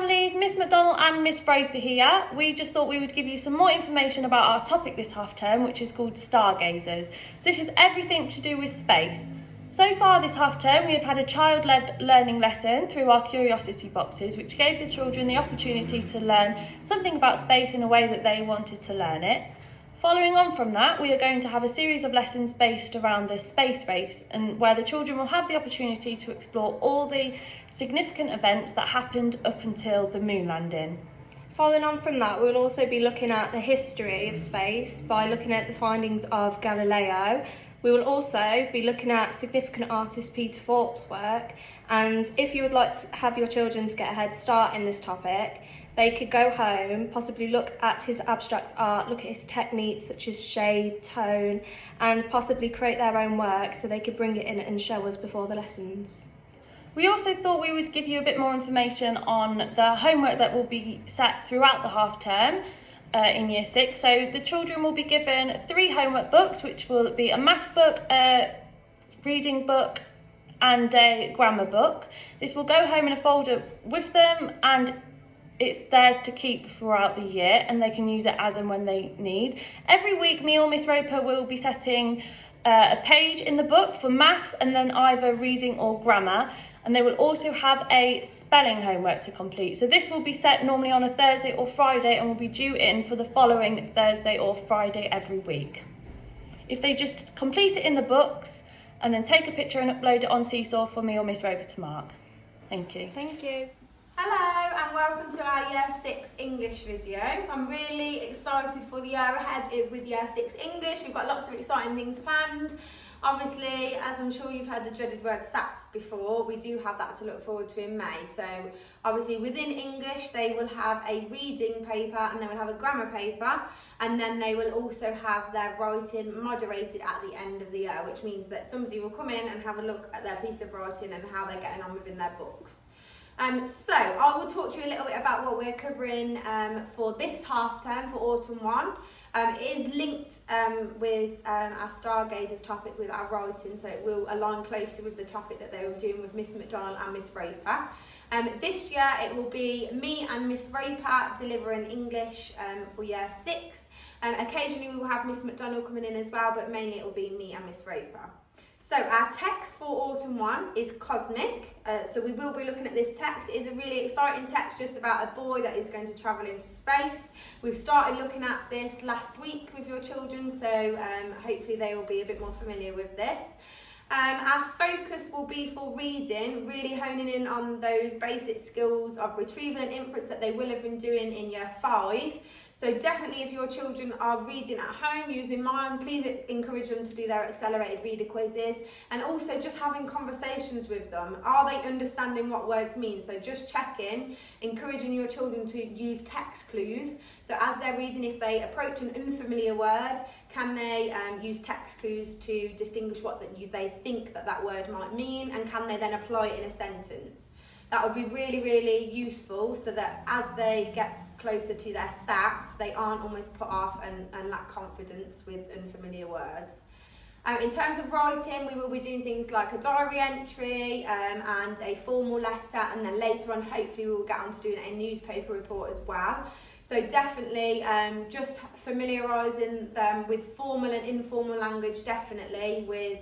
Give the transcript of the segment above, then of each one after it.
families, Miss McDonald and Miss Roper here. We just thought we would give you some more information about our topic this half term, which is called Stargazers. So this is everything to do with space. So far this half term we have had a child-led learning lesson through our curiosity boxes, which gave the children the opportunity to learn something about space in a way that they wanted to learn it. Following on from that, we are going to have a series of lessons based around the space race, and where the children will have the opportunity to explore all the significant events that happened up until the moon landing. Following on from that, we'll also be looking at the history of space by looking at the findings of Galileo. We will also be looking at significant artist Peter Thorpe's work, and if you would like to have your children to get a head start in this topic, they could go home, possibly look at his abstract art, look at his techniques such as shade, tone, and possibly create their own work so they could bring it in and show us before the lessons. We also thought we would give you a bit more information on the homework that will be set throughout the half term in Year 6. So the children will be given 3 homework books, which will be a maths book, a reading book, and a grammar book. This will go home in a folder with them, and it's theirs to keep throughout the year, and they can use it as and when they need. Every week, me or Miss Roper will be setting a page in the book for maths and then either reading or grammar, and they will also have a spelling homework to complete. So this will be set normally on a Thursday or Friday and will be due in for the following Thursday or Friday every week. If they just complete it in the books and then take a picture and upload it on Seesaw for me or Miss Roper to mark. Thank you. Thank you. Hello and welcome to our Year 6 English video. I'm really excited for the year ahead with Year 6 English. We've got lots of exciting things planned. Obviously, as I'm sure you've heard the dreaded word SATs before, we do have that to look forward to in May. So obviously within English they will have a reading paper and they will have a grammar paper, and then they will also have their writing moderated at the end of the year, which means that somebody will come in and have a look at their piece of writing and how they're getting on within their books. So I will talk to you a little bit about what we're covering for this half term for Autumn 1. It is linked with our Stargazers topic with our writing, so it will align closely with the topic that they were doing with Miss McDonald and Miss Roper. This year it will be me and Miss Roper delivering English for Year 6. Occasionally we will have Miss McDonald coming in as well, but mainly it will be me and Miss Roper. So our text for Autumn 1 is Cosmic, so we will be looking at this text. It is a really exciting text just about a boy that is going to travel into space. We've started looking at this last week with your children, so hopefully they will be a bit more familiar with this. Our focus will be for reading, really honing in on those basic skills of retrieval and inference that they will have been doing in Year 5. So definitely if your children are reading at home using mine, please encourage them to do their accelerated reader quizzes, and also just having conversations with them. Are they understanding what words mean? So just checking, encouraging your children to use text clues. So as they're reading, if they approach an unfamiliar word, can they use text clues to distinguish what they think that word might mean, and can they then apply it in a sentence? That would be really, really useful so that as they get closer to their SATs, they aren't almost put off and lack confidence with unfamiliar words. In terms of writing, we will be doing things like a diary entry and a formal letter, and then later on hopefully we will get on to doing a newspaper report as well. So definitely just familiarising them with formal and informal language, definitely with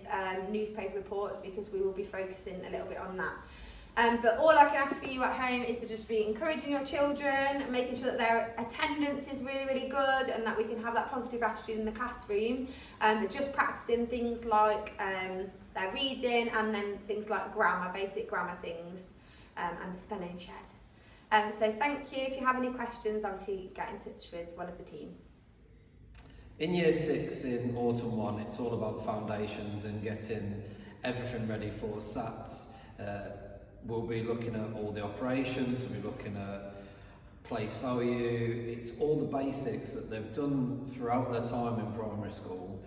newspaper reports, because we will be focusing a little bit on that. But all I can ask for you at home is to just be encouraging your children, making sure that their attendance is really, really good, and that we can have that positive attitude in the classroom. Just practicing things like their reading, and then things like grammar, basic grammar things, and spelling shed. So thank you. If you have any questions, obviously get in touch with one of the team. In Year 6 in Autumn 1, it's all about the foundations and getting everything ready for SATs. We'll be looking at all the operations, we'll be looking at place value. It's all the basics that they've done throughout their time in primary school,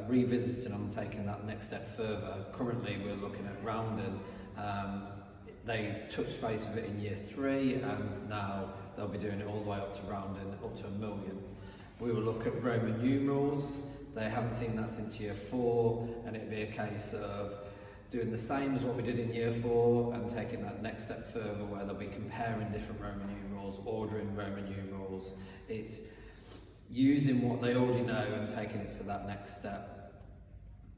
revisiting them, taking that next step further. Currently we're looking at rounding. They touched base with it in Year 3, and now they'll be doing it all the way up to rounding, up to 1 million. We will look at Roman numerals. They haven't seen that since Year 4, and it'll be a case of doing the same as what we did in year 4 and taking that next step further where they'll be comparing different Roman numerals, ordering Roman numerals. It's using what they already know and taking it to that next step.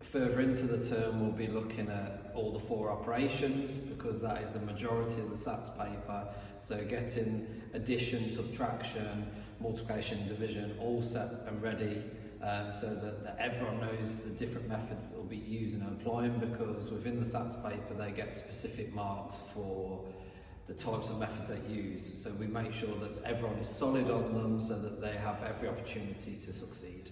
Further into the term we'll be looking at all the 4 operations because that is the majority of the SATs paper. So getting addition, subtraction, multiplication, division all set and ready so that everyone knows the different methods that they'll be using and applying, because within the SATs paper they get specific marks for the types of methods they use. So we make sure that everyone is solid on them so that they have every opportunity to succeed.